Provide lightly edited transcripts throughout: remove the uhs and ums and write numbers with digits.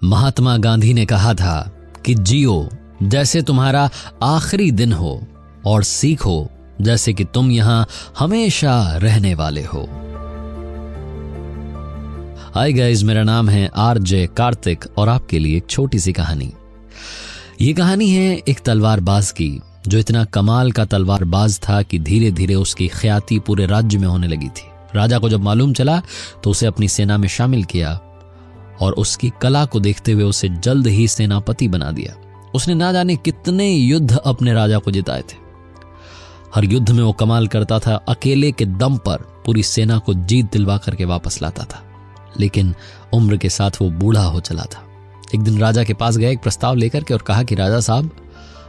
महात्मा गांधी ने कहा था कि जियो जैसे तुम्हारा आखिरी दिन हो और सीखो जैसे कि तुम यहां हमेशा रहने वाले हो। हाय गाइस, मेरा नाम है आरजे कार्तिक और आपके लिए एक छोटी सी कहानी। ये कहानी है एक तलवारबाज की जो इतना कमाल का तलवारबाज था कि धीरे धीरे उसकी ख्याति पूरे राज्य में होने लगी थी। राजा को जब मालूम चला तो उसे अपनी सेना में शामिल किया और उसकी कला को देखते हुए उसे जल्द ही सेनापति बना दिया। उसने ना जाने कितने युद्ध अपने राजा को जिताए थे। हर युद्ध में वो कमाल करता था, अकेले के दम पर पूरी सेना को जीत दिलवा करके वापस लाता था। लेकिन उम्र के साथ वो बूढ़ा हो चला था। एक दिन राजा के पास गया एक प्रस्ताव लेकर के और कहा कि राजा साहब,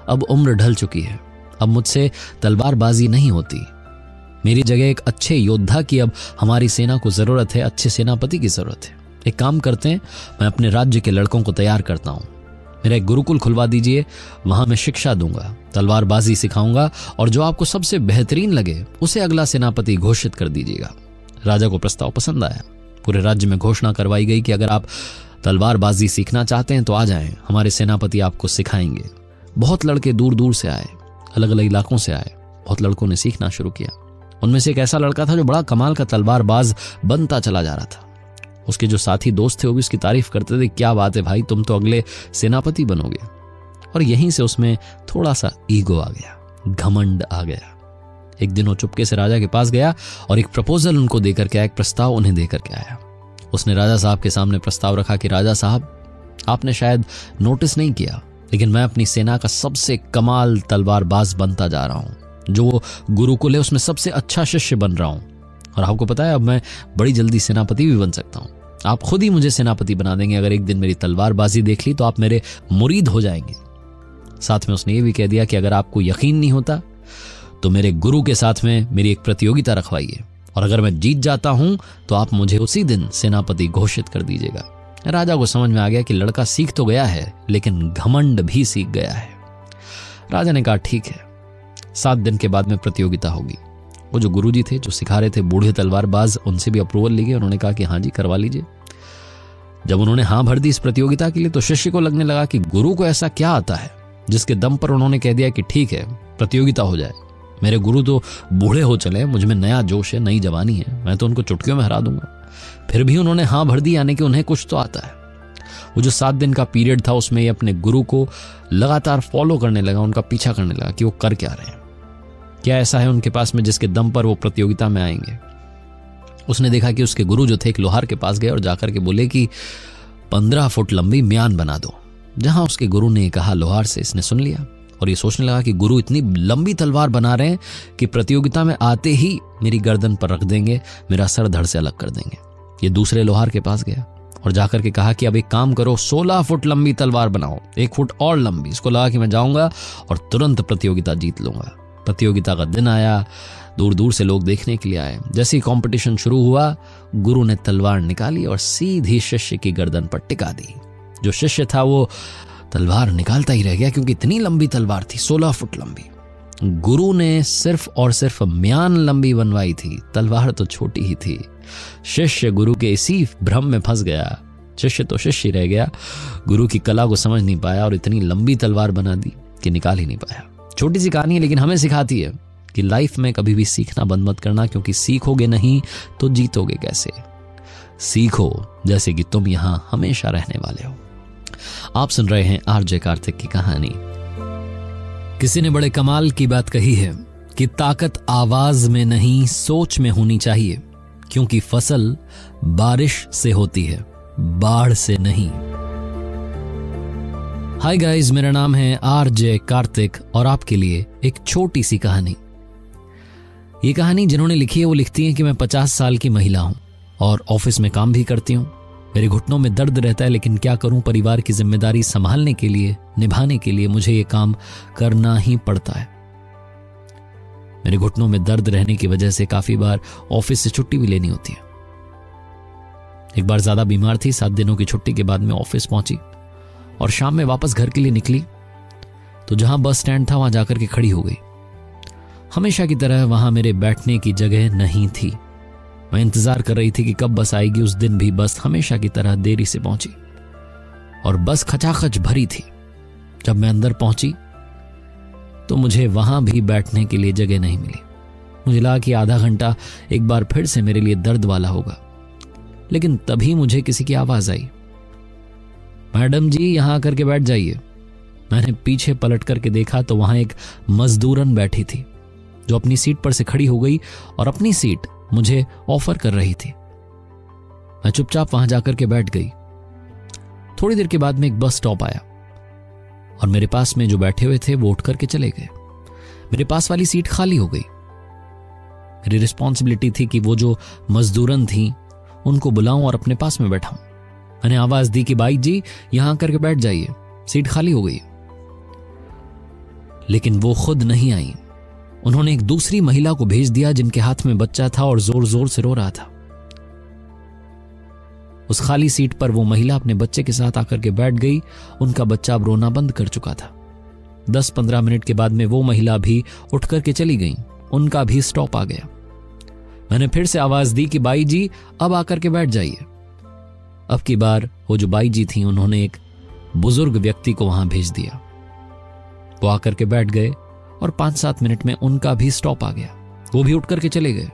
अब उम्र ढल चुकी है, अब मुझसे तलवारबाजी नहीं होती। मेरी जगह एक अच्छे योद्धा की अब हमारी सेना को जरूरत है, अच्छे सेनापति की जरूरत है। एक काम करते हैं, मैं अपने राज्य के लड़कों को तैयार करता हूं, मेरा एक गुरुकुल खुलवा दीजिए, वहां मैं शिक्षा दूंगा, तलवारबाजी सिखाऊंगा और जो आपको सबसे बेहतरीन लगे उसे अगला सेनापति घोषित कर दीजिएगा। राजा को प्रस्ताव पसंद आया। पूरे राज्य में घोषणा करवाई गई कि अगर आप तलवारबाजी सीखना चाहते हैं तो आ जाएं, हमारे सेनापति आपको सिखाएंगे। बहुत लड़के दूर दूर से आए, अलग अलग इलाकों से आए। बहुत लड़कों ने सीखना शुरू किया। उनमें से एक ऐसा लड़का था जो बड़ा कमाल का तलवारबाज बनता चला जा रहा था। उसके जो साथी दोस्त थे वो भी उसकी तारीफ करते थे, क्या बात है भाई, तुम तो अगले सेनापति बनोगे। और यहीं से उसमें थोड़ा सा ईगो आ गया, घमंड आ गया। एक दिन वो चुपके से राजा के पास गया और एक प्रपोजल उनको देकर के आया, एक प्रस्ताव उन्हें देकर के आया। उसने राजा साहब के सामने प्रस्ताव रखा कि राजा साहब, आपने शायद नोटिस नहीं किया, लेकिन मैं अपनी सेना का सबसे कमाल तलवारबाज बनता जा रहा हूं। जो गुरुकुल है उसमें सबसे अच्छा शिष्य बन रहा हूं। और आपको पता है, अब मैं बड़ी जल्दी सेनापति भी बन सकता हूं। आप खुद ही मुझे सेनापति बना देंगे। अगर एक दिन मेरी तलवारबाजी देख ली तो आप मेरे मुरीद हो जाएंगे। साथ में उसने ये भी कह दिया कि अगर आपको यकीन नहीं होता तो मेरे गुरु के साथ में मेरी एक प्रतियोगिता रखवाइए, और अगर मैं जीत जाता हूं तो आप मुझे उसी दिन सेनापति घोषित कर दीजिएगा। राजा को समझ में आ गया कि लड़का सीख तो गया है लेकिन घमंड भी सीख गया है। राजा ने कहा ठीक है, 7 दिन के बाद में प्रतियोगिता होगी। वो जो गुरुजी थे जो सिखा रहे थे बूढ़े तलवारबाज, उनसे भी अप्रूवल ली गई। उन्होंने कहा कि हाँ जी, करवा लीजिए। जब उन्होंने हाँ भर दी इस प्रतियोगिता के लिए तो शिष्य को लगने लगा कि गुरु को ऐसा क्या आता है जिसके दम पर उन्होंने कह दिया कि ठीक है, प्रतियोगिता हो जाए। मेरे गुरु तो बूढ़े हो चले, मुझ में नया जोश है, नई जवानी है, मैं तो उनको चुटकियों में हरा दूंगा। फिर भी उन्होंने हाँ भर दी, यानी कि उन्हें कुछ तो आता है। वो जो 7 दिन का पीरियड था उसमें ये अपने गुरु को लगातार फॉलो करने लगा, उनका पीछा करने लगा कि वो कर क्या रहे हैं, क्या ऐसा है उनके पास में जिसके दम पर वो प्रतियोगिता में आएंगे। उसने देखा कि उसके गुरु जो थे एक लोहार के पास गए और जाकर के बोले कि 15 फुट लंबी म्यान बना दो। जहां उसके गुरु ने कहा लोहार से, इसने सुन लिया और ये सोचने लगा कि गुरु इतनी लंबी तलवार बना रहे हैं कि प्रतियोगिता में आते ही मेरी गर्दन पर रख देंगे, मेरा सर धड़ से अलग कर देंगे। ये दूसरे लोहार के पास गया और जाकर के कहा कि अब एक काम करो, 16 फुट लंबी तलवार बनाओ, 1 फुट और लंबी। इसको लगा कि मैं जाऊंगा और तुरंत प्रतियोगिता जीत लूंगा। प्रतियोगिता का दिन आया, दूर दूर से लोग देखने के लिए आए। जैसे ही कंपटीशन शुरू हुआ, गुरु ने तलवार निकाली और सीधी शिष्य की गर्दन पर टिका दी। जो शिष्य था वो तलवार निकालता ही रह गया क्योंकि इतनी लंबी तलवार थी, 16 फुट लंबी। गुरु ने सिर्फ और सिर्फ म्यान लंबी बनवाई थी, तलवार तो छोटी ही थी। शिष्य गुरु के इसी भ्रम में फंस गया। शिष्य तो शिष्य रह गया, गुरु की कला को समझ नहीं पाया और इतनी लंबी तलवार बना दी कि निकाल ही नहीं पाया। छोटी सी कहानी है लेकिन हमें सिखाती है कि लाइफ में कभी भी सीखना बंद मत करना, क्योंकि सीखोगे नहीं तो जीतोगे कैसे। सीखो जैसे कि तुम यहां हमेशा रहने वाले हो। आप सुन रहे हैं आरजे कार्तिक की कहानी। किसी ने बड़े कमाल की बात कही है कि ताकत आवाज में नहीं सोच में होनी चाहिए, क्योंकि फसल बारिश से होती है, बाढ़ से नहीं। हाय गाइस, मेरा नाम है आरजे कार्तिक और आपके लिए एक छोटी सी कहानी। ये कहानी जिन्होंने लिखी है वो लिखती है कि मैं 50 साल की महिला हूं और ऑफिस में काम भी करती हूं। मेरे घुटनों में दर्द रहता है, लेकिन क्या करूं, परिवार की जिम्मेदारी संभालने के लिए, निभाने के लिए मुझे ये काम करना ही पड़ता है। मेरे घुटनों में दर्द रहने की वजह से काफी बार ऑफिस से छुट्टी भी लेनी होती है। एक बार ज्यादा बीमार थी, 7 दिनों की छुट्टी के बाद में ऑफिस पहुंची और शाम में वापस घर के लिए निकली तो जहां बस स्टैंड था वहां जाकर के खड़ी हो गई। हमेशा की तरह वहां मेरे बैठने की जगह नहीं थी। मैं इंतजार कर रही थी कि कब बस आएगी। उस दिन भी बस हमेशा की तरह देरी से पहुंची। और बस खचाखच भरी थी। जब मैं अंदर पहुंची तो मुझे वहां भी बैठने के लिए जगह नहीं मिली। मुझे लगा कि आधा घंटा एक बार फिर से मेरे लिए दर्द वाला होगा, लेकिन तभी मुझे किसी की आवाज आई, मैडम जी यहां आकर के बैठ जाइए। मैंने पीछे पलट करके देखा तो वहां एक मजदूरन बैठी थी जो अपनी सीट पर से खड़ी हो गई और अपनी सीट मुझे ऑफर कर रही थी। मैं चुपचाप वहां जाकर के बैठ गई। थोड़ी देर के बाद में एक बस स्टॉप आया और मेरे पास में जो बैठे हुए थे वो उठ करके चले गए। मेरे पास वाली सीट खाली हो गई। मेरी रिस्पॉन्सिबिलिटी थी कि वो जो मजदूरन थी उनको बुलाऊं और अपने पास में बैठाऊं। मैंने आवाज दी कि बाई जी यहां करके बैठ जाइए, सीट खाली हो गई। लेकिन वो खुद नहीं आई। उन्होंने एक दूसरी महिला को भेज दिया जिनके हाथ में बच्चा था और जोर जोर से रो रहा था। उस खाली सीट पर वो महिला अपने बच्चे के साथ आकर के बैठ गई। उनका बच्चा अब रोना बंद कर चुका था। 10-15 मिनट के बाद में वो महिला भी उठ करके चली गई। उनका भी स्टॉप आ गया। मैंने फिर से आवाज दी कि बाई जी अब आकर के बैठ जाइए। अब की बार वो जो बाई जी थी उन्होंने एक बुजुर्ग व्यक्ति को वहां भेज दिया। वो आकर के बैठ गए और 5-7 मिनट में उनका भी स्टॉप आ गया। वो भी उठ करके चले गए।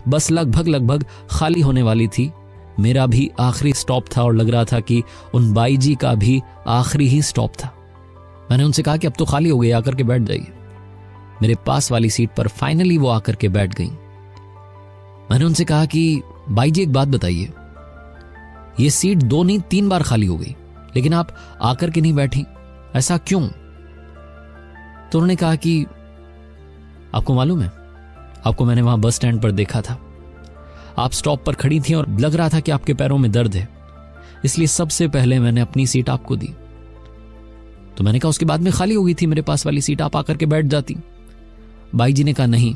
बस लगभग खाली होने वाली थी। मेरा भी आखिरी स्टॉप था और लग रहा था कि उन बाई जी का भी आखिरी ही स्टॉप था। मैंने उनसे कहा कि अब तो खाली हो गई, आकर के बैठ जाइए। मेरे पास वाली सीट पर फाइनली वो आकर के बैठ गई। मैंने उनसे कहा कि बाई जी एक बात बताइए, ये सीट 2 नहीं 3 बार खाली हो गई, लेकिन आप आकर के नहीं बैठी, ऐसा क्यों? तो उन्होंने कहा कि आपको मालूम है, आपको मैंने वहां बस स्टैंड पर देखा था। आप स्टॉप पर खड़ी थी और लग रहा था कि आपके पैरों में दर्द है, इसलिए सबसे पहले मैंने अपनी सीट आपको दी। तो मैंने कहा उसके बाद में खाली हो गई थी मेरे पास वाली सीट, आप आकर के बैठ जाती। बाई जी ने कहा नहीं।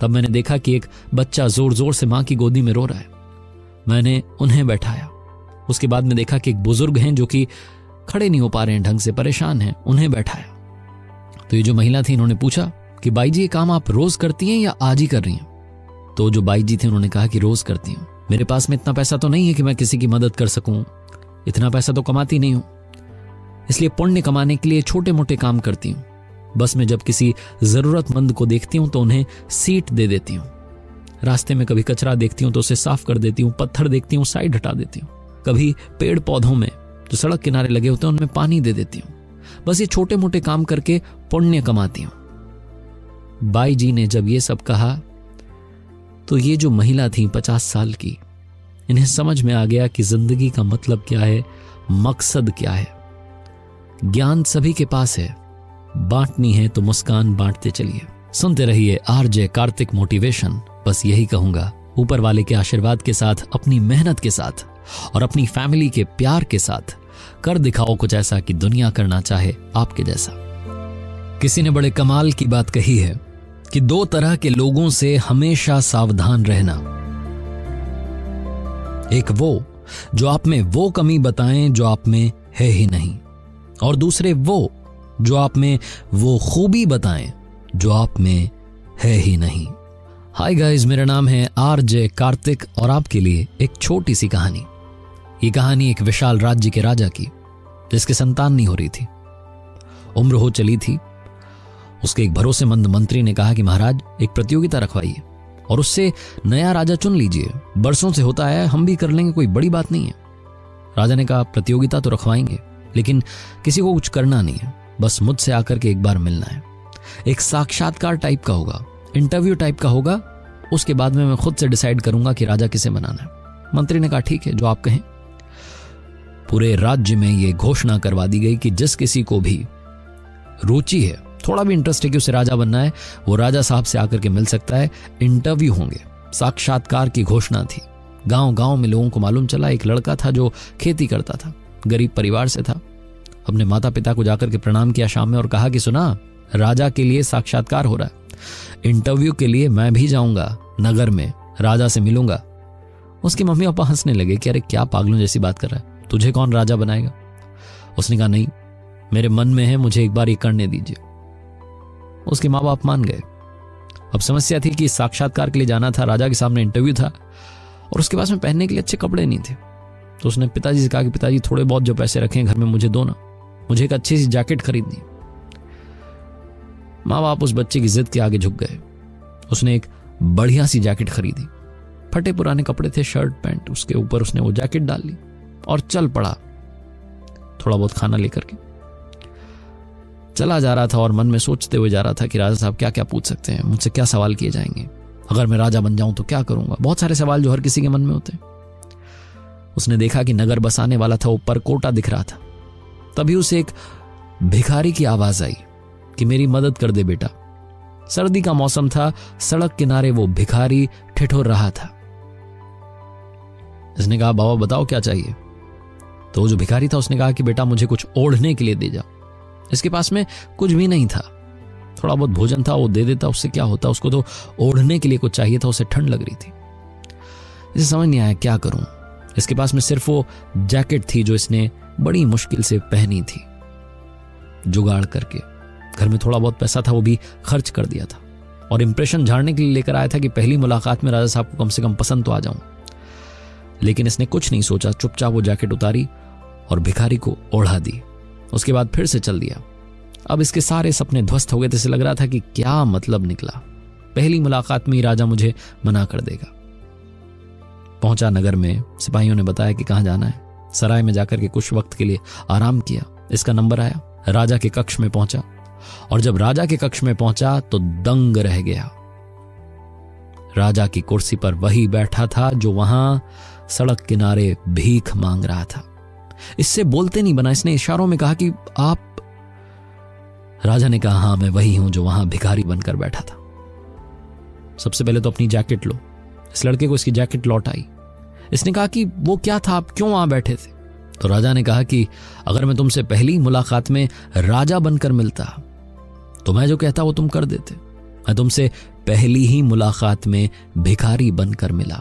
तब मैंने देखा कि एक बच्चा जोर जोर से मां की गोदी में रो रहा है। मैंने उन्हें बैठाया। उसके बाद में देखा कि एक बुजुर्ग हैं जो कि खड़े नहीं हो पा रहे हैं ढंग से, परेशान हैं, उन्हें बैठाया। तो ये जो महिला थी इन्होंने पूछा कि बाई जी ये काम आप रोज करती हैं या आज ही कर रही हैं? तो जो बाई जी थी उन्होंने कहा कि रोज करती हूं। मेरे पास में इतना पैसा तो नहीं है कि मैं किसी की मदद कर सकूं, इतना पैसा तो कमाती नहीं हूं, इसलिए पुण्य कमाने के लिए छोटे मोटे काम करती हूं। बस में जब किसी जरूरतमंद को देखती हूं तो उन्हें सीट दे देती हूं। रास्ते में कभी कचरा देखती हूं तो उसे साफ कर देती हूं, पत्थर देखती हूं साइड हटा देती हूं, कभी पेड़ पौधों में जो सड़क किनारे लगे होते हैं उनमें पानी दे देती हूं। बस ये छोटे मोटे काम करके पुण्य कमाती हूं। बाई जी ने जब ये सब कहा तो ये जो महिला थी 50 साल की, इन्हें समझ में आ गया कि जिंदगी का मतलब क्या है, मकसद क्या है। ज्ञान सभी के पास है, बांटनी है तो मुस्कान बांटते चलिए। सुनते रहिए आरजे कार्तिक मोटिवेशन। बस यही कहूंगा, ऊपर वाले के आशीर्वाद के साथ, अपनी मेहनत के साथ और अपनी फैमिली के प्यार के साथ कर दिखाओ कुछ ऐसा कि दुनिया करना चाहे आपके जैसा। किसी ने बड़े कमाल की बात कही है कि 2 तरह के लोगों से हमेशा सावधान रहना। एक वो जो आप में वो कमी बताएं जो आप में है ही नहीं, और दूसरे वो जो आप में वो खूबी बताएं जो आप में है ही नहीं। हाय गाइस, मेरा नाम है आरजे कार्तिक और आपके लिए एक छोटी सी कहानी। ये कहानी एक विशाल राज्य के राजा की, जिसके संतान नहीं हो रही थी। उम्र हो चली थी। उसके एक भरोसेमंद मंत्री ने कहा कि महाराज एक प्रतियोगिता रखवाइए और उससे नया राजा चुन लीजिए, बरसों से होता है, हम भी कर लेंगे, कोई बड़ी बात नहीं है। राजा ने कहा प्रतियोगिता तो रखवाएंगे, लेकिन किसी को कुछ करना नहीं है, बस मुझसे आकर के एक बार मिलना है। एक साक्षात्कार टाइप का होगा, इंटरव्यू टाइप का होगा, उसके बाद में मैं खुद से डिसाइड करूंगा कि राजा किसे बनाना है। मंत्री ने कहा ठीक है, जो आप कहें। पूरे राज्य में यह घोषणा करवा दी गई कि जिस किसी को भी रुचि है, थोड़ा भी इंटरेस्ट है कि उसे राजा बनना है, वो राजा साहब से आकर के मिल सकता है। इंटरव्यू होंगे। साक्षात्कार की घोषणा थी। गांव-गांव में लोगों को मालूम चला एक लड़का था जो खेती करता था, गरीब परिवार से था। अपने माता पिता को जाकर के प्रणाम किया शाम में और कहा कि सुना, राजा के लिए साक्षात्कार हो रहा है, इंटरव्यू के लिए मैं भी जाऊंगा नगर में, राजा से मिलूंगा। उसकी मम्मी पापा हंसने लगे कि अरे क्या पागलों जैसी बात कर रहा है, तुझे कौन राजा बनाएगा। उसने कहा नहीं, मेरे मन में है, मुझे एक बार ये करने दीजिए। उसके माँ बाप मान गए। अब समस्या थी कि साक्षात्कार के लिए जाना था, राजा के सामने इंटरव्यू था और उसके पास में पहनने के लिए अच्छे कपड़े नहीं थे। तो उसने पिताजी से कहा कि पिताजी थोड़े बहुत जो पैसे रखे हैं घर में मुझे दो ना, मुझे एक अच्छी सी जैकेट खरीदनी। माँ बाप उस बच्चे की जिद के आगे झुक गए। उसने एक बढ़िया सी जैकेट खरीदी। फटे पुराने कपड़े थे, शर्ट पैंट, उसके ऊपर उसने वो जैकेट डाल ली और चल पड़ा। थोड़ा बहुत खाना लेकर के चला जा रहा था और मन में सोचते हुए जा रहा था कि राजा साहब क्या क्या पूछ सकते हैं, मुझसे क्या सवाल किए जाएंगे, अगर मैं राजा बन जाऊं तो क्या करूंगा। बहुत सारे सवाल जो हर किसी के मन में होते हैं। उसने देखा कि नगर बसाने वाला था, ऊपर कोटा दिख रहा था। तभी उसे एक भिखारी की आवाज आई कि मेरी मदद कर दे बेटा। सर्दी का मौसम था, सड़क किनारे वो भिखारी ठिठुर रहा था। इसने कहा बाबा बताओ क्या चाहिए। तो वो जो भिखारी था उसने कहा कि बेटा मुझे कुछ ओढ़ने के लिए दे जा। इसके पास में कुछ भी नहीं था, थोड़ा बहुत भोजन था, वो दे देता, उससे क्या होता, उसको तो ओढ़ने के लिए कुछ चाहिए था, उसे ठंड लग रही थी। इसे समझ नहीं आया क्या करूं। इसके पास में सिर्फ वो जैकेट थी जो इसने बड़ी मुश्किल से पहनी थी, जुगाड़ करके। घर में थोड़ा बहुत पैसा था, वो भी खर्च कर दिया था और इंप्रेशन झाड़ने के लिए लेकर आया था कि पहली मुलाकात में राजा साहब को कम से कम पसंद तो आ जाऊं। लेकिन इसने कुछ नहीं सोचा, चुपचाप वो जैकेट उतारी और भिखारी को ओढ़ा दी। उसके बाद फिर से चल दिया। अब इसके सारे सपने ध्वस्त हो गए थे। इसे लग रहा था कि क्या मतलब निकला, पहली मुलाकात में ही राजा मुझे मना कर देगा। पहुंचा नगर में, सिपाहियों ने बताया कि कहां जाना है। सराय में जाकर के कुछ वक्त के लिए आराम किया। इसका नंबर आया, राजा के कक्ष में पहुंचा और जब राजा के कक्ष में पहुंचा तो दंग रह गया। राजा की कुर्सी पर वही बैठा था जो वहां सड़क किनारे भीख मांग रहा था। इससे बोलते नहीं बना, इसने इशारों में कहा कि आप। राजा ने कहा हां मैं वही हूं जो वहां भिखारी बनकर बैठा था। सबसे पहले तो अपनी जैकेट लो। इस लड़के को इसकी जैकेट लौट आई। इसने कहा कि वो क्या था, आप क्यों वहां बैठे थे। तो राजा ने कहा कि अगर मैं तुमसे पहली मुलाकात में राजा बनकर मिलता तो मैं जो कहता वो तुम कर देते। मैं तुमसे पहली ही मुलाकात में भिखारी बनकर मिला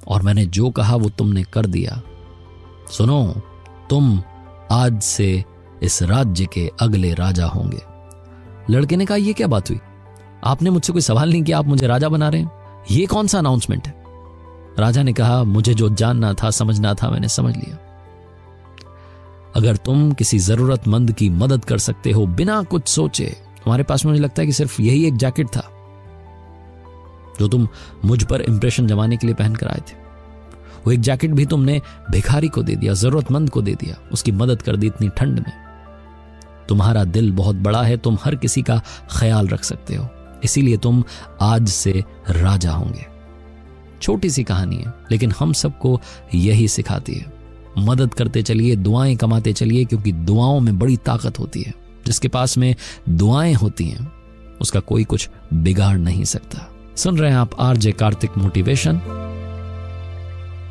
और मैंने जो कहा वो तुमने कर दिया। सुनो, तुम आज से इस राज्य के अगले राजा होंगे। लड़के ने कहा ये क्या बात हुई, आपने मुझसे कोई सवाल नहीं किया, आप मुझे राजा बना रहे हैं, ये कौन सा अनाउंसमेंट है। राजा ने कहा मुझे जो जानना था, समझना था, मैंने समझ लिया। अगर तुम किसी जरूरतमंद की मदद कर सकते हो बिना कुछ सोचे, तुम्हारे पास मुझे लगता है कि सिर्फ यही एक जैकेट था जो तुम मुझ पर इंप्रेशन जमाने के लिए पहन कर आए थे। वो एक जैकेट भी तुमने भिखारी को दे दिया, जरूरतमंद को दे दिया, उसकी मदद कर दी इतनी ठंड में। तुम्हारा दिल बहुत बड़ा है, तुम हर किसी का ख्याल रख सकते हो, इसीलिए तुम आज से राजा होंगे। छोटी सी कहानी है लेकिन हम सबको यही सिखाती है। मदद करते चलिए, दुआएं कमाते चलिए, क्योंकि दुआओं में बड़ी ताकत होती है। जिसके पास में दुआएं होती हैं उसका कोई कुछ बिगाड़ नहीं सकता। सुन रहे हैं आप आरजे कार्तिक मोटिवेशन।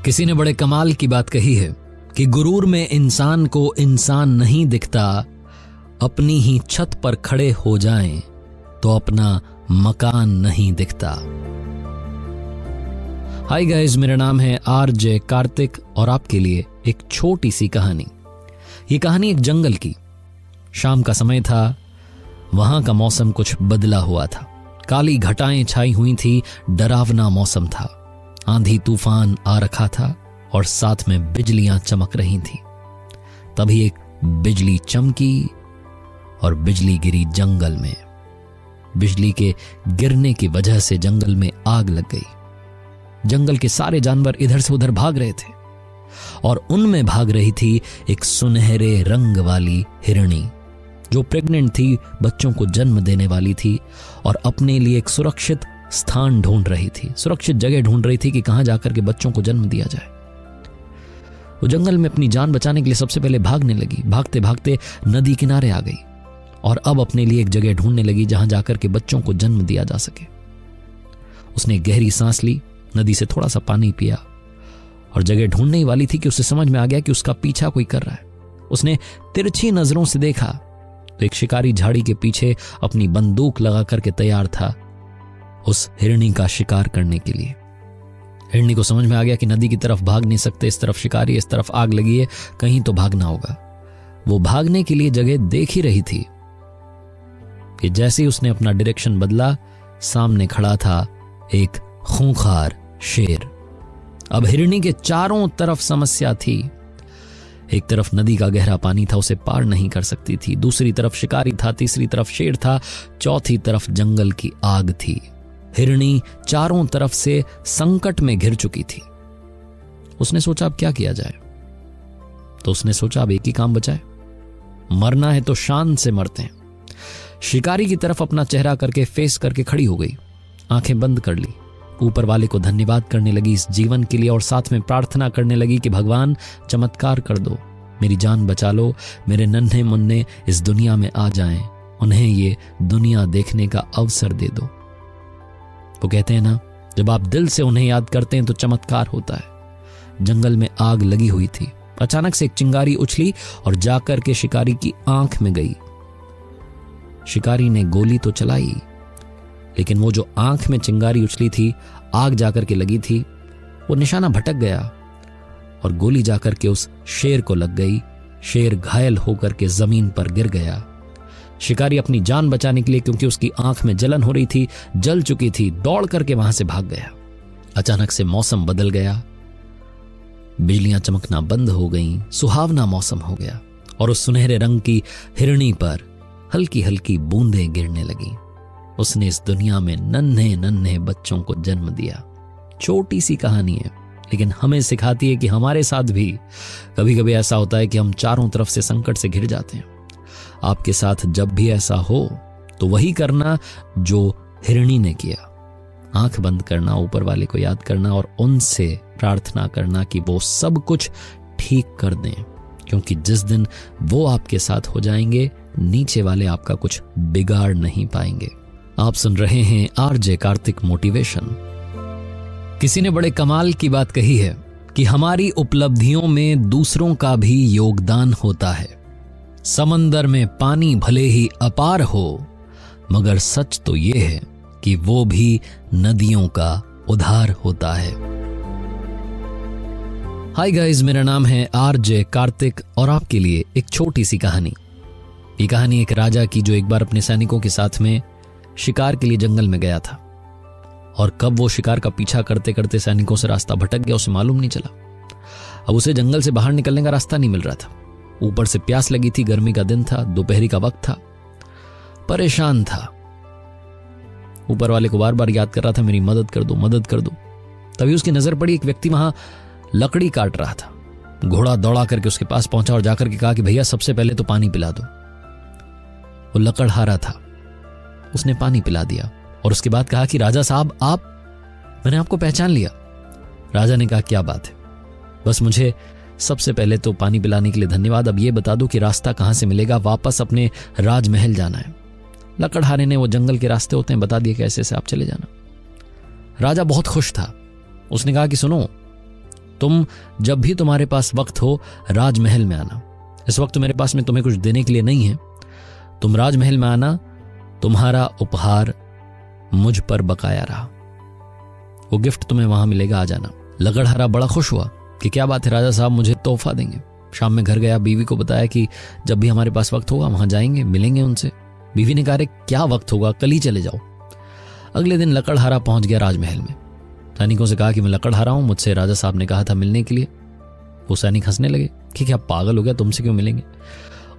किसी ने बड़े कमाल की बात कही है कि गुरूर में इंसान को इंसान नहीं दिखता, अपनी ही छत पर खड़े हो जाएं तो अपना मकान नहीं दिखता। हाय गाइस, मेरा नाम है आरजे कार्तिक और आपके लिए एक छोटी सी कहानी। ये कहानी एक जंगल की। शाम का समय था, वहां का मौसम कुछ बदला हुआ था। काली घटाएं छाई हुई थी, डरावना मौसम था। आंधी तूफान आ रखा था और साथ में बिजलियां चमक रही थी। तभी एक बिजली चमकी और बिजली गिरी जंगल में। बिजली के गिरने की वजह से जंगल में आग लग गई। जंगल के सारे जानवर इधर से उधर भाग रहे थे और उनमें भाग रही थी एक सुनहरे रंग वाली हिरणी जो प्रेग्नेंट थी, बच्चों को जन्म देने वाली थी और अपने लिए एक सुरक्षित स्थान ढूंढ रही थी, सुरक्षित जगह ढूंढ रही थी कि कहां जाकर के बच्चों को जन्म दिया जाए। वो जंगल में अपनी जान बचाने के लिए सबसे पहले भागने लगी। भागते भागते नदी किनारे आ गई और अब अपने लिए एक जगह ढूंढने लगी जहां जाकर के बच्चों को जन्म दिया जा सके। उसने गहरी सांस ली, नदी से थोड़ा सा पानी पिया और जगह ढूंढने ही वाली थी कि उसे समझ में आ गया कि उसका पीछा कोई कर रहा है। उसने तिरछी नजरों से देखा तो एक शिकारी झाड़ी के पीछे अपनी बंदूक लगा करके तैयार था उस हिरणी का शिकार करने के लिए। हिरणी को समझ में आ गया कि नदी की तरफ भाग नहीं सकते, इस तरफ शिकारी, इस तरफ आग लगी है, कहीं तो भागना होगा। वो भागने के लिए जगह देख ही रही थी कि जैसे ही उसने अपना डायरेक्शन बदला, सामने खड़ा था एक खूंखार शेर। अब हिरनी के चारों तरफ समस्या थी। एक तरफ नदी का गहरा पानी था, उसे पार नहीं कर सकती थी। दूसरी तरफ शिकारी था, तीसरी तरफ शेर था, चौथी तरफ जंगल की आग थी। हिरनी चारों तरफ से संकट में घिर चुकी थी। उसने सोचा अब क्या किया जाए। तो उसने सोचा अब एक ही काम बचा है, मरना है तो शान से मरते हैं। शिकारी की तरफ अपना चेहरा करके फेस करके खड़ी हो गई, आंखें बंद कर ली, ऊपर वाले को धन्यवाद करने लगी इस जीवन के लिए और साथ में प्रार्थना करने लगी कि भगवान चमत्कार कर दो, मेरी जान बचा लो, मेरे नन्हे मुन्ने इस दुनिया में आ जाएं, उन्हें ये दुनिया देखने का अवसर दे दो। वो कहते हैं ना, जब आप दिल से उन्हें याद करते हैं तो चमत्कार होता है। जंगल में आग लगी हुई थी। अचानक से एक चिंगारी उछली और जाकर के शिकारी की आंख में गई। शिकारी ने गोली तो चलाई, लेकिन वो जो आंख में चिंगारी उछली थी, आग जाकर के लगी थी, वो निशाना भटक गया और गोली जाकर के उस शेर को लग गई। शेर घायल होकर के जमीन पर गिर गया। शिकारी अपनी जान बचाने के लिए, क्योंकि उसकी आंख में जलन हो रही थी, जल चुकी थी, दौड़ करके वहां से भाग गया। अचानक से मौसम बदल गया, बिजलियां चमकना बंद हो गईं, सुहावना मौसम हो गया और उस सुनहरे रंग की हिरनी पर हल्की हल्की बूंदें गिरने लगी। उसने इस दुनिया में नन्हे नन्हे बच्चों को जन्म दिया। छोटी सी कहानी है, लेकिन हमें सिखाती है कि हमारे साथ भी कभी कभी ऐसा होता है कि हम चारों तरफ से संकट से घिर जाते हैं। आपके साथ जब भी ऐसा हो तो वही करना जो हिरनी ने किया, आंख बंद करना, ऊपर वाले को याद करना और उनसे प्रार्थना करना कि वो सब कुछ ठीक कर दें, क्योंकि जिस दिन वो आपके साथ हो जाएंगे, नीचे वाले आपका कुछ बिगाड़ नहीं पाएंगे। आप सुन रहे हैं आरजे कार्तिक मोटिवेशन। किसी ने बड़े कमाल की बात कही है कि हमारी उपलब्धियों में दूसरों का भी योगदान होता है। समंदर में पानी भले ही अपार हो, मगर सच तो यह है कि वो भी नदियों का उधार होता है। हाय गाइस, मेरा नाम है आरजे कार्तिक और आपके लिए एक छोटी सी कहानी। ये कहानी एक राजा की जो एक बार अपने सैनिकों के साथ में शिकार के लिए जंगल में गया था और कब वो शिकार का पीछा करते करते सैनिकों से रास्ता भटक गया, उसे मालूम नहीं चला। अब उसे जंगल से बाहर निकलने का रास्ता नहीं मिल रहा था। ऊपर से प्यास लगी थी, गर्मी का दिन था, दोपहरी का वक्त था, परेशान था। ऊपर वाले को बार बार याद कर रहा था, मेरी मदद कर दो, मदद कर दो। तभी उसकी नजर पड़ी, एक व्यक्ति वहां लकड़ी काट रहा था। घोड़ा दौड़ा करके उसके पास पहुंचा और जाकर के कहा कि भैया सबसे पहले तो पानी पिला दो। वो लकड़हारा था, उसने पानी पिला दिया और उसके बाद कहा कि राजा साहब आप, मैंने आपको पहचान लिया। राजा ने कहा क्या बात है, बस मुझे सबसे पहले तो पानी पिलाने के लिए धन्यवाद। अब ये बता दो कि रास्ता कहां से मिलेगा, वापस अपने राजमहल जाना है। लकड़हारे ने वो जंगल के रास्ते होते हैं बता दिए कि ऐसे से आप चले जाना। राजा बहुत खुश था। उसने कहा कि सुनो, तुम जब भी तुम्हारे पास वक्त हो राजमहल में आना। इस वक्त मेरे पास में तुम्हें कुछ देने के लिए नहीं है, तुम राजमहल में आना, तुम्हारा उपहार मुझ पर बकाया रहा, वो गिफ्ट तुम्हें वहां मिलेगा, आ जाना। लकड़हारा बड़ा खुश हुआ कि क्या बात है, राजा साहब मुझे तोहफा देंगे। शाम में घर गया, बीवी को बताया कि जब भी हमारे पास वक्त होगा वहां जाएंगे, मिलेंगे उनसे। बीवी ने कहा रे क्या वक्त होगा, कल ही चले जाओ। अगले दिन लकड़हारा पहुंच गया राजमहल में। सैनिकों से कहा कि मैं लकड़हारा हूं, मुझसे राजा साहब ने कहा था मिलने के लिए। वो सैनिक हंसने लगे कि क्या पागल हो गया, तुमसे क्यों मिलेंगे।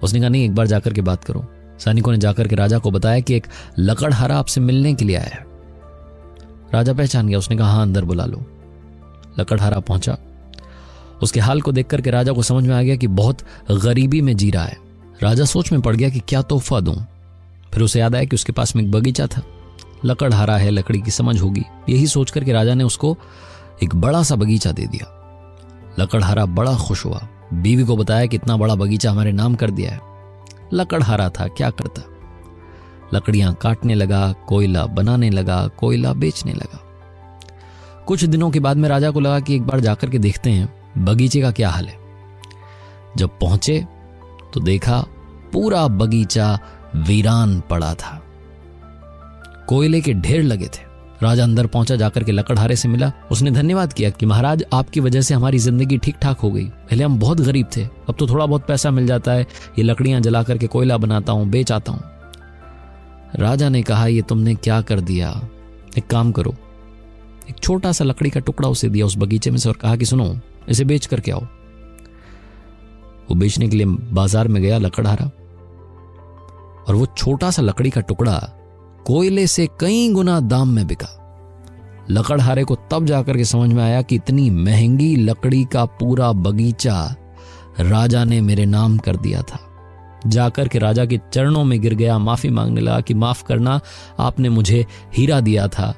उसने कहा नहीं, एक बार जाकर के बात करो। सैनिकों ने जाकर के राजा को बताया कि एक लकड़हारा आपसे मिलने के लिए आया है। राजा पहचान गया, उसने कहा हाँ अंदर बुला लो। लकड़हारा पहुंचा। उसके हाल को देख करके राजा को समझ में आ गया कि बहुत गरीबी में जी रहा है। राजा सोच में पड़ गया कि क्या तोहफा दूं। फिर उसे याद आया कि उसके पास में एक बगीचा था, लकड़हारा है, लकड़ी की समझ होगी। यही सोच करके राजा ने उसको एक बड़ा सा बगीचा दे दिया। लकड़हारा बड़ा खुश हुआ, बीवी को बताया कि इतना बड़ा बगीचा हमारे नाम कर दिया है। लकड़हारा था, क्या करता, लकड़ियां काटने लगा, कोयला बनाने लगा, कोयला बेचने लगा। कुछ दिनों के बाद में राजा को लगा कि एक बार जाकर के देखते हैं बगीचे का क्या हाल है। जब पहुंचे तो देखा पूरा बगीचा वीरान पड़ा था, कोयले के ढेर लगे थे। राजा अंदर पहुंचा, जाकर के लकड़हारे से मिला। उसने धन्यवाद किया कि महाराज आपकी वजह से हमारी जिंदगी ठीक ठाक हो गई। पहले हम बहुत गरीब थे, अब तो थोड़ा बहुत पैसा मिल जाता है, ये लकड़ियां जला करके कोयला बनाता हूं, बेच आता हूं। राजा ने कहा ये तुमने क्या कर दिया, एक काम करो, एक छोटा सा लकड़ी का टुकड़ा उसे दिया उस बगीचे में से और कहा कि सुनो, इसे बेच करके आओ। वो बेचने के लिए बाजार में गया लकड़हारा, और वो छोटा सा लकड़ी का टुकड़ा कोयले से कई गुना दाम में बिका। लकड़हारे को तब जाकर के समझ में आया कि इतनी महंगी लकड़ी का पूरा बगीचा राजा ने मेरे नाम कर दिया था। जाकर के राजा के चरणों में गिर गया, माफी मांगने लगा कि माफ करना, आपने मुझे हीरा दिया था,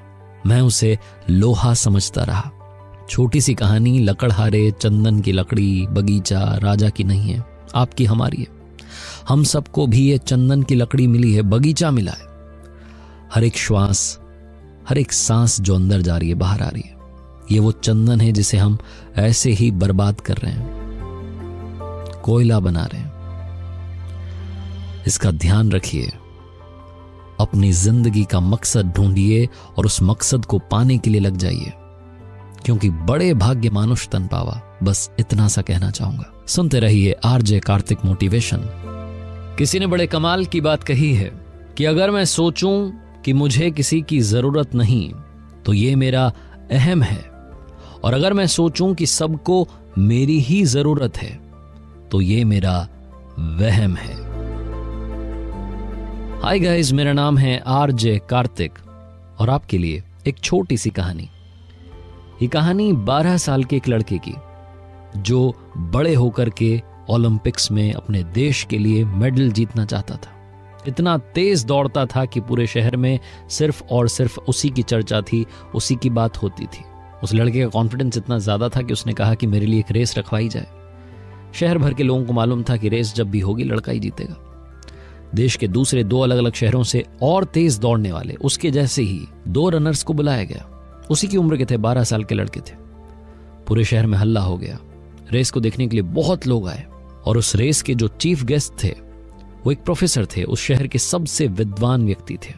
मैं उसे लोहा समझता रहा। छोटी सी कहानी, लकड़हारे, चंदन की लकड़ी, बगीचा राजा की नहीं है, आपकी हमारी है। हम सबको भी ये चंदन की लकड़ी मिली है, बगीचा मिला है। हर एक श्वास, हर एक सांस जो अंदर जा रही है, बाहर आ रही है, ये वो चंदन है जिसे हम ऐसे ही बर्बाद कर रहे हैं, कोयला बना रहे हैं। इसका ध्यान रखिए। अपनी जिंदगी का मकसद ढूंढिए और उस मकसद को पाने के लिए लग जाइए, क्योंकि बड़े भाग्य मानुष तन पावा। बस इतना सा कहना चाहूंगा। सुनते रहिए आरजे कार्तिक मोटिवेशन। किसी ने बड़े कमाल की बात कही है कि अगर मैं सोचूं कि मुझे किसी की जरूरत नहीं तो ये मेरा अहम है, और अगर मैं सोचूं कि सबको मेरी ही जरूरत है तो ये मेरा वहम है। हाय गाइस, मेरा नाम है आरजे कार्तिक और आपके लिए एक छोटी सी कहानी। ये कहानी 12 साल के एक लड़के की, जो बड़े होकर के ओलंपिक्स में अपने देश के लिए मेडल जीतना चाहता था। इतना तेज दौड़ता था कि पूरे शहर में सिर्फ और सिर्फ उसी की चर्चा थी, उसी की बात होती थी। उस लड़के का कॉन्फिडेंस इतना ज्यादा था कि उसने कहा कि मेरे लिए एक रेस रखवाई जाए। शहर भर के लोगों को मालूम था कि रेस जब भी होगी लड़का ही जीतेगा। देश के दूसरे 2 अलग अलग शहरों से और तेज दौड़ने वाले उसके जैसे ही 2 रनर्स को बुलाया गया। उसी की उम्र के थे, 12 साल के लड़के थे। पूरे शहर में हल्ला हो गया। रेस को देखने के लिए बहुत लोग आए, और उस रेस के जो चीफ गेस्ट थे वो एक प्रोफेसर थे, उस शहर के सबसे विद्वान व्यक्ति थे।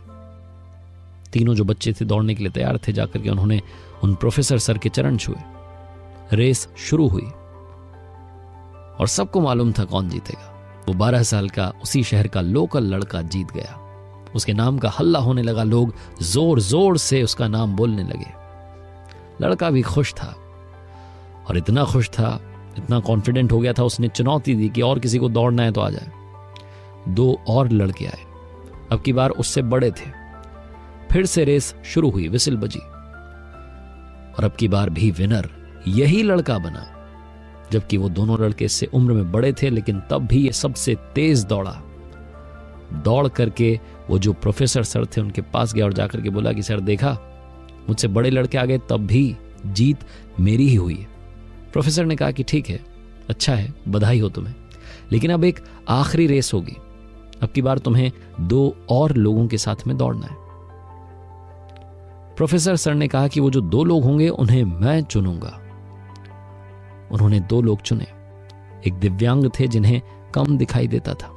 तीनों जो बच्चे थे दौड़ने के लिए तैयार थे, जाकर के उन्होंने उन प्रोफेसर सर के चरण छुए। रेस शुरू हुई और सबको मालूम था कौन जीतेगा। वो 12 साल का उसी शहर का लोकल लड़का जीत गया। उसके नाम का हल्ला होने लगा, लोग जोर जोर से उसका नाम बोलने लगे। लड़का भी खुश था, और इतना खुश था, इतना कॉन्फिडेंट हो गया था, उसने चुनौती दी कि और किसी को दौड़ना है तो आ जाए। 2 और लड़के आए, अब की बार उससे बड़े थे। फिर से रेस शुरू हुई, विसिल बजी, और अब की बार भी विनर यही लड़का बना। जबकि वो दोनों लड़के इससे उम्र में बड़े थे, लेकिन तब भी ये सबसे तेज दौड़ा। दौड़ करके वो जो प्रोफेसर सर थे उनके पास गया और जाकर के बोला कि सर देखा, मुझसे बड़े लड़के आ गए, तब भी जीत मेरी ही हुई है। प्रोफेसर ने कहा कि ठीक है, अच्छा है, बधाई हो तुम्हें, लेकिन अब एक आखिरी रेस होगी। अब की बार तुम्हें 2 और लोगों के साथ में दौड़ना है। प्रोफेसर सर ने कहा कि वो जो 2 लोग होंगे उन्हें मैं चुनूंगा। उन्होंने 2 लोग चुने। एक दिव्यांग थे जिन्हें कम दिखाई देता था,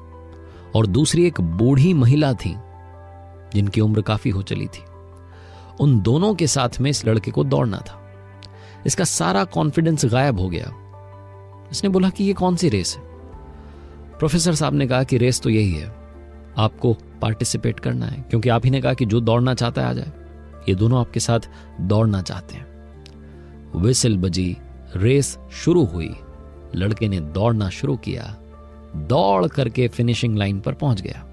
और दूसरी एक बूढ़ी महिला थी जिनकी उम्र काफी हो चली थी। उन दोनों के साथ में इस लड़के को दौड़ना था। इसका सारा कॉन्फिडेंस गायब हो गया। इसने बोला कि ये कौन सी रेस है? प्रोफेसर साहब ने कहा कि रेस तो यही है, आपको पार्टिसिपेट करना है, क्योंकि आप ही ने कहा कि जो दौड़ना चाहता है आ जाए। ये दोनों आपके साथ दौड़ना चाहते हैं। विसिल बजी, रेस शुरू हुई। लड़के ने दौड़ना शुरू किया, दौड़ करके फिनिशिंग लाइन पर पहुंच गया।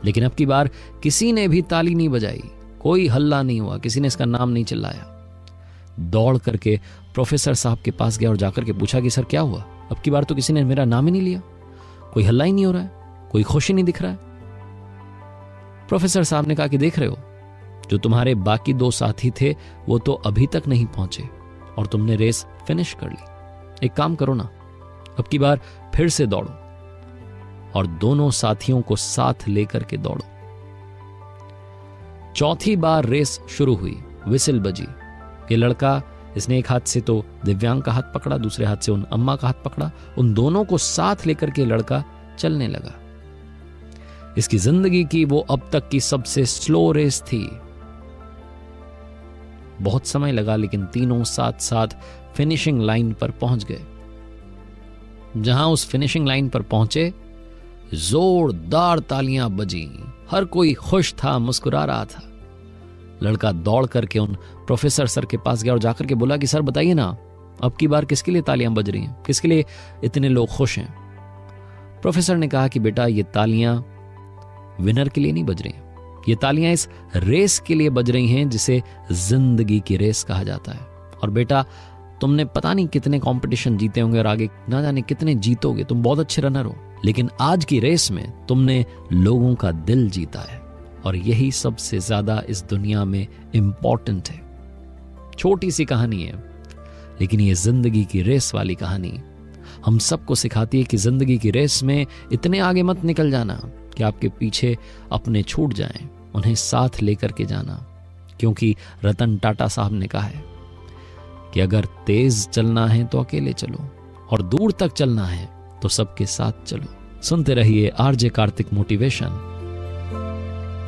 लेकिन अब की बार किसी ने भी ताली नहीं बजाई, कोई हल्ला नहीं हुआ, किसी ने इसका नाम नहीं चिल्लाया। दौड़ करके प्रोफेसर साहब के पास गया और जाकर के पूछा कि सर क्या हुआ? अब की बार तो किसी ने मेरा नाम ही नहीं लिया, कोई हल्ला ही नहीं हो रहा है, कोई खुशी नहीं दिख रहा है। प्रोफेसर साहब ने कहा कि देख रहे हो, जो तुम्हारे बाकी 2 साथी थे वो तो अभी तक नहीं पहुंचे और तुमने रेस फिनिश कर ली। एक काम करो ना, अब की बार फिर से दौड़ो और दोनों साथियों को साथ लेकर के दौड़ो। चौथी बार रेस शुरू हुई, विसिल बजी। ये लड़का, इसने एक हाथ से तो दिव्यांग का हाथ पकड़ा, दूसरे हाथ से उन अम्मा का हाथ पकड़ा। उन दोनों को साथ लेकर के लड़का चलने लगा। इसकी जिंदगी की वो अब तक की सबसे स्लो रेस थी। बहुत समय लगा, लेकिन तीनों साथ साथ फिनिशिंग लाइन पर पहुंच गए। जहां उस फिनिशिंग लाइन पर पहुंचे, जोरदार तालियां बजी। हर कोई खुश था, मुस्कुरा रहा था। लड़का दौड़ करके उन प्रोफेसर सर के पास गया और जाकर के बोला कि सर बताइए ना, अब की बार किसके लिए तालियां बज रही हैं, किसके लिए इतने लोग खुश हैं। प्रोफेसर ने कहा कि बेटा ये तालियां विनर के लिए नहीं बज रही हैं, ये तालियां इस रेस के लिए बज रही हैं जिसे जिंदगी की रेस कहा जाता है। और बेटा तुमने पता नहीं कितने कंपटीशन जीते होंगे और आगे ना जाने कितने जीतोगे, तुम बहुत अच्छे रनर हो, लेकिन आज की रेस में तुमने लोगों का दिल जीता है और यही सबसे ज्यादा इस दुनिया में इंपॉर्टेंट है। छोटी सी कहानी है, लेकिन ये जिंदगी की रेस वाली कहानी हम सबको सिखाती है कि जिंदगी की रेस में इतने आगे मत निकल जाना कि आपके पीछे अपने छूट जाएं, उन्हें साथ लेकर के जाना। क्योंकि रतन टाटा साहब ने कहा है कि अगर तेज चलना है तो अकेले चलो और दूर तक चलना है तो सबके साथ चलो। सुनते रहिए आरजे कार्तिक मोटिवेशन।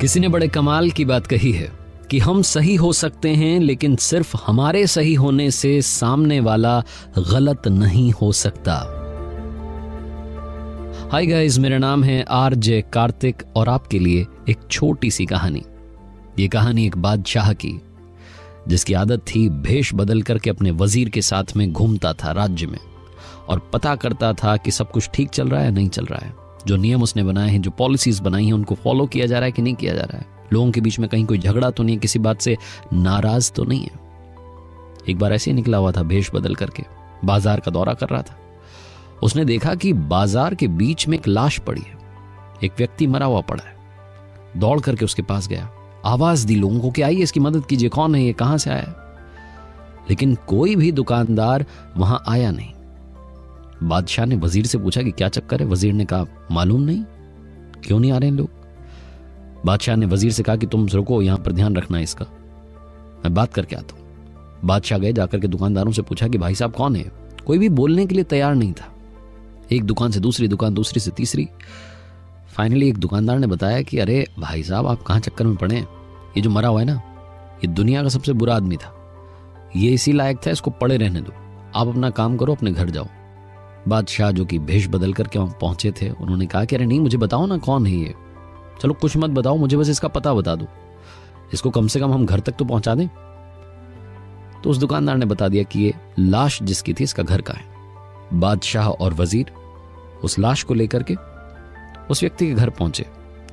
किसी ने बड़े कमाल की बात कही है कि हम सही हो सकते हैं, लेकिन सिर्फ हमारे सही होने से सामने वाला गलत नहीं हो सकता। हाय गाइस, मेरा नाम है आरजे कार्तिक और आपके लिए एक छोटी सी कहानी। ये कहानी एक बादशाह की, जिसकी आदत थी भेष बदल करके अपने वजीर के साथ में घूमता था राज्य में और पता करता था कि सब कुछ ठीक चल रहा है नहीं चल रहा है, जो नियम उसने बनाए हैं, जो पॉलिसीज बनाई हैं, उनको फॉलो किया जा रहा है कि नहीं किया जा रहा है, लोगों के बीच में कहीं कोई झगड़ा तो नहीं है, किसी बात से नाराज तो नहीं है। एक बार ऐसे ही निकला हुआ था भेष बदल करके, बाजार का दौरा कर रहा था। उसने देखा कि बाजार के बीच में एक लाश पड़ी है, एक व्यक्ति मरा हुआ पड़ा है। दौड़ करके उसके पास गया, आवाज दी लोगों को कि आइए इसकी मदद कीजिए, कौन है ये, कहां से आया है। लेकिन कोई भी दुकानदार वहां आया नहीं। बादशाह ने वजीर से पूछा कि क्या चक्कर है। वजीर ने कहा मालूम नहीं, क्यों नहीं आ रहे हैं लोग। बादशाह ने वजीर से कहा कि तुम रुको, यहां पर ध्यान रखना है इसका, मैं बात करके आता हूं। बादशाह गए, जाकर के दुकानदारों से पूछा कि भाई साहब कौन है। कोई भी बोलने के लिए तैयार नहीं था। एक दुकान से दूसरी दुकान, दूसरी से तीसरी, फाइनली एक दुकानदार ने बताया कि अरे भाई साहब आप कहां चक्कर में पड़े हैं, ये जो मरा हुआ है ना, ये दुनिया का सबसे बुरा आदमी था, ये इसी लायक था, इसको पड़े रहने दो, आप अपना काम करो, अपने घर जाओ। बादशाह जो कि भेष बदल करके वहां पहुंचे थे, उन्होंने कहा कि अरे नहीं, मुझे बताओ ना कौन है ये, चलो कुछ मत बताओ, मुझे बस इसका पता बता दो, इसको कम से कम हम घर तक तो पहुंचा दें। तो उस दुकानदार ने बता दिया कि ये लाश जिसकी थी इसका घर का है। बादशाह और वजीर उस लाश को लेकर के उस व्यक्ति के घर पहुंचे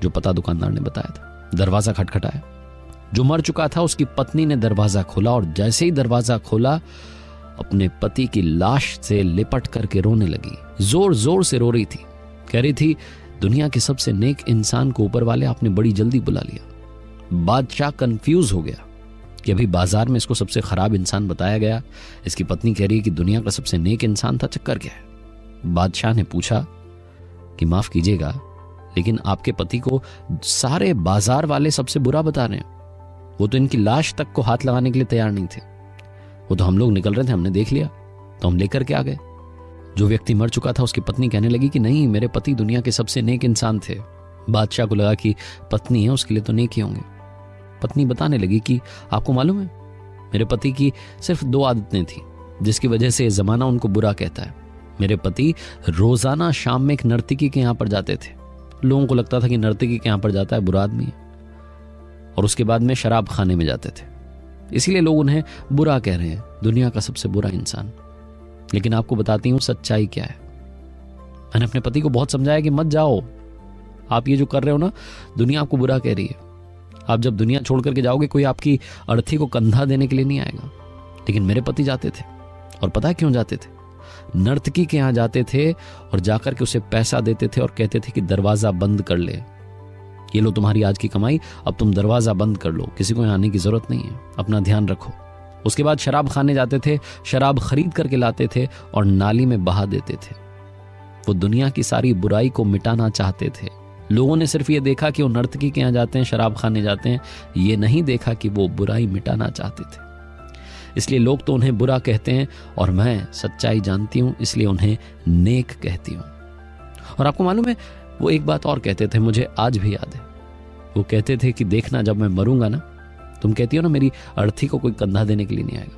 जो पता दुकानदार ने बताया था। दरवाजा खटखटाया, जो मर चुका था उसकी पत्नी ने दरवाजा खोला और जैसे ही दरवाजा खोला अपने पति की लाश से लिपट करके रोने लगी। जोर जोर से रो रही थी, कह रही थी दुनिया के सबसे नेक इंसान को ऊपर वाले आपने बड़ी जल्दी बुला लिया। बादशाह कंफ्यूज हो गया कि अभी बाजार में इसको सबसे खराब इंसान बताया गया, इसकी पत्नी कह रही है कि दुनिया का सबसे नेक इंसान था, चक्कर क्या है। बादशाह ने पूछा कि माफ कीजिएगा, लेकिन आपके पति को सारे बाजार वाले सबसे बुरा बता रहे हैं, वो तो इनकी लाश तक को हाथ लगाने के लिए तैयार नहीं थे, वो तो हम लोग निकल रहे थे, हमने देख लिया तो हम लेकर के आ गए। जो व्यक्ति मर चुका था उसकी पत्नी कहने लगी कि नहीं, मेरे पति दुनिया के सबसे नेक इंसान थे। बादशाह को लगा कि पत्नी है, उसके लिए तो नेक ही होंगे। पत्नी बताने लगी कि आपको मालूम है, मेरे पति की सिर्फ 2 आदतें थी जिसकी वजह से जमाना उनको बुरा कहता है। मेरे पति रोजाना शाम में एक नर्तकी के यहां पर जाते थे, लोगों को लगता था कि नर्तकी के यहां पर जाता है बुरा आदमी है, और उसके बाद में शराब खाने में जाते थे, इसीलिए लोग उन्हें बुरा कह रहे हैं, दुनिया का सबसे बुरा इंसान। लेकिन आपको बताती हूं सच्चाई क्या है। मैंने अपने पति को बहुत समझाया कि मत जाओ, आप ये जो कर रहे हो ना, दुनिया आपको बुरा कह रही है। आप जब दुनिया छोड़ करके जाओगे कोई आपकी अर्थी को कंधा देने के लिए नहीं आएगा। लेकिन मेरे पति जाते थे, और पता है क्यों जाते थे? नर्तकी के यहां जाते थे और जाकर के उसे पैसा देते थे और कहते थे कि दरवाजा बंद कर ले, ये लो तुम्हारी आज की कमाई, अब तुम दरवाजा बंद कर लो, किसी को यहां आने की जरूरत नहीं है, अपना ध्यान रखो। उसके बाद शराब खाने जाते थे, शराब खरीद करके लाते थे और नाली में बहा देते थे। वो दुनिया की सारी बुराई को मिटाना चाहते थे। लोगों ने सिर्फ ये देखा कि वो नर्तकी के यहां जाते हैं, शराब खाने जाते हैं, ये नहीं देखा कि वो बुराई मिटाना चाहते थे। इसलिए लोग तो उन्हें बुरा कहते हैं और मैं सच्चाई जानती हूं, इसलिए उन्हें नेक कहती हूं। और आपको मालूम है, वो एक बात और कहते थे, मुझे आज भी याद है। वो कहते थे कि देखना जब मैं मरूंगा ना, तुम कहती हो ना मेरी अर्थी को कोई कंधा देने के लिए नहीं आएगा,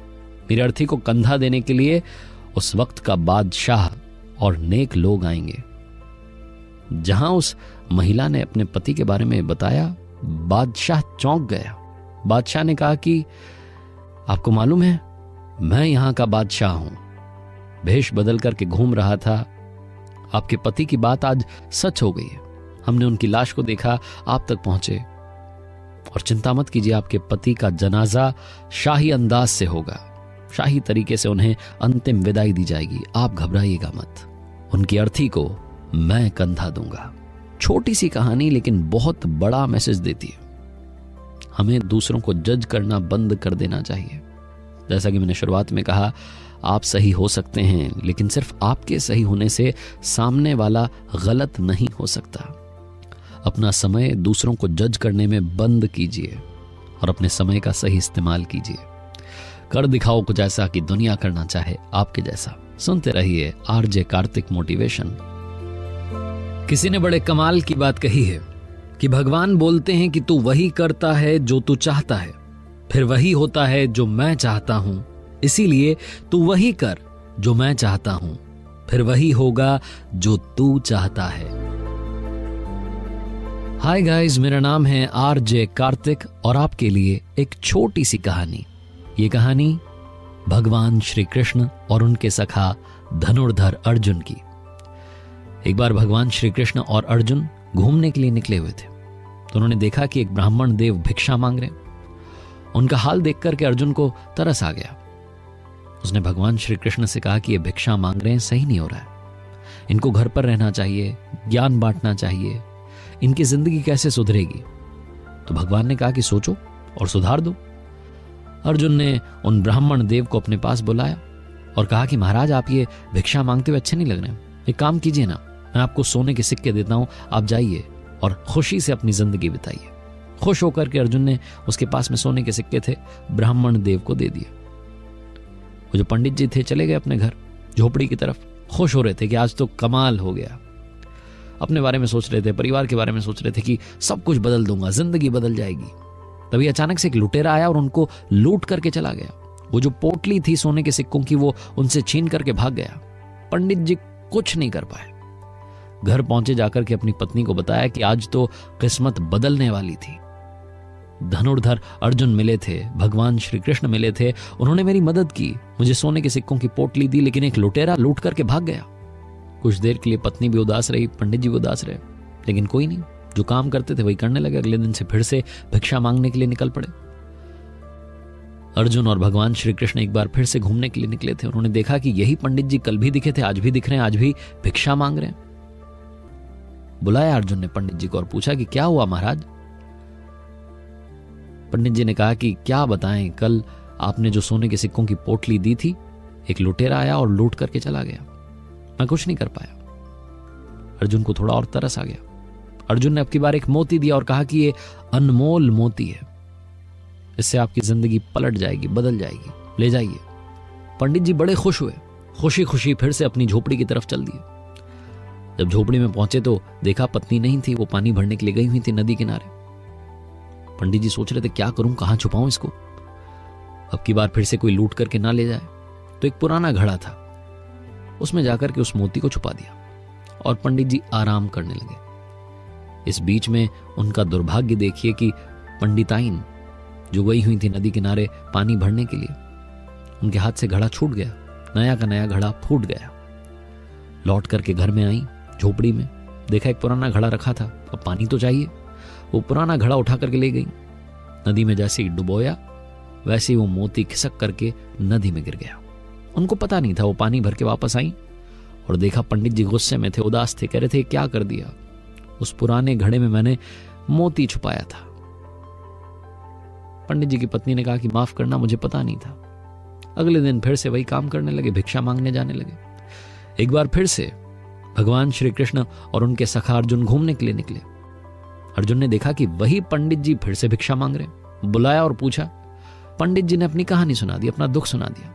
मेरी अर्थी को कंधा देने के लिए उस वक्त का बादशाह और नेक लोग आएंगे। जहां उस महिला ने अपने पति के बारे में बताया, बादशाह चौंक गया। बादशाह ने कहा कि आपको मालूम है, मैं यहां का बादशाह हूं, भेष बदल करके घूम रहा था। आपके पति की बात आज सच हो गई है। हमने उनकी लाश को देखा, आप तक पहुंचे। और चिंता मत कीजिए, आपके पति का जनाजा शाही अंदाज से होगा, शाही तरीके से उन्हें अंतिम विदाई दी जाएगी। आप घबराइएगा मत, उनकी अर्थी को मैं कंधा दूंगा। छोटी सी कहानी लेकिन बहुत बड़ा मैसेज देती है। हमें दूसरों को जज करना बंद कर देना चाहिए। जैसा कि मैंने शुरुआत में कहा, आप सही हो सकते हैं, लेकिन सिर्फ आपके सही होने से सामने वाला गलत नहीं हो सकता। अपना समय दूसरों को जज करने में बंद कीजिए और अपने समय का सही इस्तेमाल कीजिए। कर दिखाओ कुछ ऐसा कि दुनिया करना चाहे आपके जैसा। सुनते रहिए आरजे कार्तिक मोटिवेशन। किसी ने बड़े कमाल की बात कही है कि भगवान बोलते हैं कि तू वही करता है जो तू चाहता है, फिर वही होता है जो मैं चाहता हूं, इसीलिए तू वही कर जो मैं चाहता हूं, फिर वही होगा जो तू चाहता है। हाय गाइस, मेरा नाम है आरजे कार्तिक और आपके लिए एक छोटी सी कहानी। ये कहानी भगवान श्री कृष्ण और उनके सखा धनुर्धर अर्जुन की। एक बार भगवान श्री कृष्ण और अर्जुन घूमने के लिए निकले हुए थे, तो उन्होंने देखा कि एक ब्राह्मण देव भिक्षा मांग रहे। उनका हाल देख करके अर्जुन को तरस आ गया। उसने भगवान श्री कृष्ण से कहा कि ये भिक्षा मांग रहे हैं, सही नहीं हो रहा है, इनको घर पर रहना चाहिए, ज्ञान बांटना चाहिए, इनकी जिंदगी कैसे सुधरेगी। तो भगवान ने कहा कि सोचो और सुधार दो। अर्जुन ने उन ब्राह्मण देव को अपने पास बुलाया और कहा कि महाराज, आप ये भिक्षा मांगते हुए अच्छे नहीं लग रहे, एक काम कीजिए ना, मैं आपको सोने के सिक्के देता हूं, आप जाइए और खुशी से अपनी जिंदगी बिताइए। खुश होकर के अर्जुन ने उसके पास में सोने के सिक्के थे, ब्राह्मण देव को दे दिए। वो जो पंडित जी थे चले गए अपने घर झोपड़ी की तरफ। खुश हो रहे थे कि आज तो कमाल हो गया। अपने बारे में सोच रहे थे, परिवार के बारे में सोच रहे थे कि सब कुछ बदल दूंगा, जिंदगी बदल जाएगी। तभी अचानक से एक लुटेरा आया और उनको लूट करके चला गया। वो जो पोटली थी सोने के सिक्कों की, वो उनसे छीन करके भाग गया। पंडित जी कुछ नहीं कर पाए। घर पहुंचे, जाकर के अपनी पत्नी को बताया कि आज तो किस्मत बदलने वाली थी। धनुर्धर अर्जुन मिले थे, भगवान श्री कृष्ण मिले थे, उन्होंने मेरी मदद की, मुझे सोने के सिक्कों की पोटली दी, लेकिन एक लुटेरा लूट करके भाग गया। कुछ देर के लिए पत्नी भी उदास रही, पंडित जी भी उदास रहे, लेकिन कोई नहीं, जो काम करते थे वही करने लगे। अगले दिन से फिर से भिक्षा मांगने के लिए निकल पड़े। अर्जुन और भगवान श्री कृष्ण एक बार फिर से घूमने के लिए निकले थे। उन्होंने देखा कि यही पंडित जी कल भी दिखे थे, आज भी दिख रहे हैं, आज भी भिक्षा मांग रहे हैं। बुलाया अर्जुन ने पंडित जी को और पूछा कि क्या हुआ महाराज। पंडित जी ने कहा कि क्या बताएं, कल आपने जो सोने के सिक्कों की पोटली दी थी, एक लुटेरा आया और लूट करके चला गया, मैं कुछ नहीं कर पाया। अर्जुन को थोड़ा और तरस आ गया। अर्जुन ने अब की बार एक मोती दिया और कहा कि ये अनमोल मोती है, इससे आपकी जिंदगी पलट जाएगी, बदल जाएगी, ले जाइए। पंडित जी बड़े खुश हुए, खुशी खुशी फिर से अपनी झोपड़ी की तरफ चल दिए। जब झोपड़ी में पहुंचे तो देखा पत्नी नहीं थी, वो पानी भरने के लिए गई हुई थी नदी किनारे। पंडित जी सोच रहे थे क्या करूं, कहां छुपाऊं इसको, अब की बार फिर से कोई लूट करके ना ले जाए। तो एक पुराना घड़ा था, उसमें जाकर के उस मोती को छुपा दिया और पंडित जी आराम करने लगे। इस बीच में उनका दुर्भाग्य देखिए कि पंडिताइन जो गई हुई थी नदी किनारे पानी भरने के लिए, उनके हाथ से घड़ा छूट गया, नया का नया घड़ा फूट गया। लौट करके घर में आई, झोपड़ी में देखा एक पुराना घड़ा रखा था, अब पानी तो चाहिए। वो पुराना घड़ा उठा करके ले गई, नदी में जैसे ही डुबोया वैसे ही वो मोती खिसक करके नदी में गिर गया। उनको पता नहीं था। वो पानी भर के वापस आई और देखा पंडित जी गुस्से में थे, उदास थे, कह रहे थे क्या कर दिया, उस पुराने घड़े में मैंने मोती छुपाया था। पंडित जी की पत्नी ने कहा कि माफ करना, मुझे पता नहीं था। अगले दिन फिर से वही काम करने लगे, भिक्षा मांगने जाने लगे। एक बार फिर से भगवान श्री कृष्ण और उनके सखा अर्जुन घूमने के लिए निकले। अर्जुन ने देखा कि वही पंडित जी फिर से भिक्षा मांग रहे। बुलाया और पूछा। पंडित जी ने अपनी कहानी सुना दी, अपना दुख सुना दिया।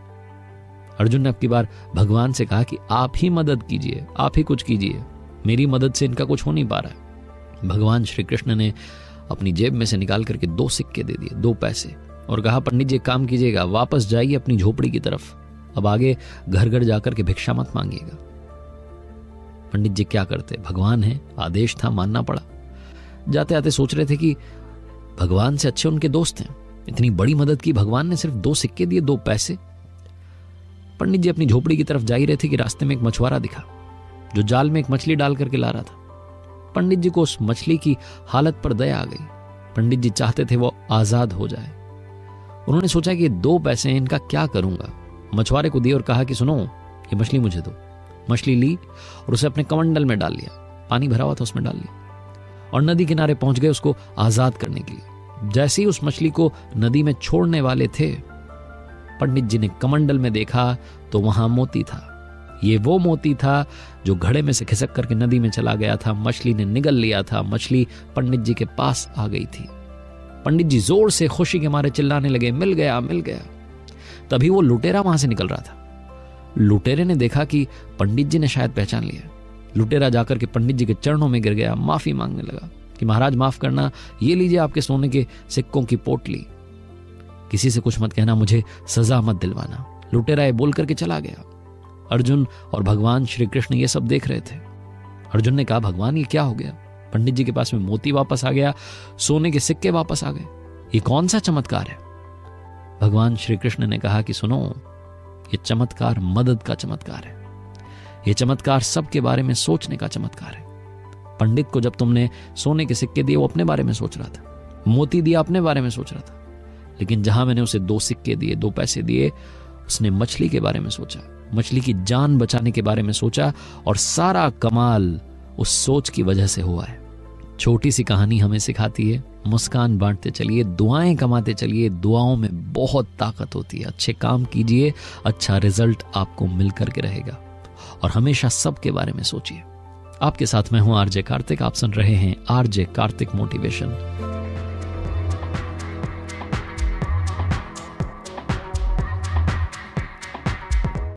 अर्जुन ने अब की बार भगवान से कहा कि आप ही मदद कीजिए, आप ही कुछ कीजिए, मेरी मदद से इनका कुछ हो नहीं पा रहा है। भगवान श्री कृष्ण ने अपनी जेब में से निकाल करके 2 सिक्के दे दिए, 2 पैसे, और कहा पंडित जी काम कीजिएगा, वापस जाइए अपनी झोपड़ी की तरफ, अब आगे घर घर जाकर के भिक्षा मत मांगिएगा। पंडित जी क्या करते, भगवान है, आदेश था, मानना पड़ा। जाते आते सोच रहे थे कि भगवान से अच्छे उनके दोस्त हैं, इतनी बड़ी मदद की भगवान ने, सिर्फ 2 सिक्के दिए, 2 पैसे। पंडित जी अपनी झोपड़ी की तरफ जा ही रहे थे कि रास्ते में एक मछुआरा दिखा जो जाल में एक मछली डाल करके ला रहा था। पंडित जी को उस मछली की हालत पर दया आ गई। पंडित जी चाहते थे वो आजाद हो जाए। उन्होंने सोचा कि 2 पैसे हैं, इनका क्या करूंगा। मछुआरे को दिए और कहा कि सुनो, ये मछली मुझे दो। मछली ली और उसे अपने कमंडल में डाल लिया। पानी भरा हुआ था, उसमें डाल लिया और नदी किनारे पहुंच गए उसको आजाद करने के लिए। जैसे ही उस मछली को नदी में छोड़ने वाले थे, पंडित जी ने कमंडल में देखा तो वहां मोती था। ये वो मोती था जो घड़े में से खिसक करके नदी में चला गया था। मछली ने निगल लिया था। मछली पंडित जी के पास आ गई थी। पंडित जी जोर से खुशी के मारे चिल्लाने लगे, मिल गया, मिल गया। तभी वो लुटेरा वहां से निकल रहा था। लुटेरे ने देखा कि पंडित जी ने शायद पहचान लिया। लुटेरा जाकर के पंडित जी के चरणों में गिर गया, माफी मांगने लगा कि महाराज माफ करना, ये लीजिए आपके सोने के सिक्कों की पोटली, किसी से कुछ मत कहना, मुझे सजा मत दिलवाना। लुटेरा ये बोल करके चला गया। अर्जुन और भगवान श्री कृष्ण ये सब देख रहे थे। अर्जुन ने कहा, भगवान ये क्या हो गया? पंडित जी के पास में मोती वापस आ गया, सोने के सिक्के वापस आ गए, ये कौन सा चमत्कार है? भगवान श्री कृष्ण ने कहा कि सुनो, ये चमत्कार मदद का चमत्कार है। ये चमत्कार सबके बारे में सोचने का चमत्कार है। पंडित को जब तुमने सोने के सिक्के दिए वो अपने बारे में सोच रहा था, मोती दिया अपने बारे में सोच रहा था, लेकिन जहां मैंने उसे 2 सिक्के दिए, 2 पैसे दिए, उसने मछली के बारे में सोचा, मछली की जान बचाने के बारे में सोचा और सारा कमाल उस सोच की वजह से हुआ है। छोटी सी कहानी हमें सिखाती है, मुस्कान बांटते चलिए, दुआएं कमाते चलिए। दुआओं में बहुत ताकत होती है। अच्छे काम कीजिए, अच्छा रिजल्ट आपको मिल करके रहेगा। और हमेशा सबके बारे में सोचिए। आपके साथ मैं हूं आरजे कार्तिक। आप सुन रहे हैं आरजे कार्तिक मोटिवेशन।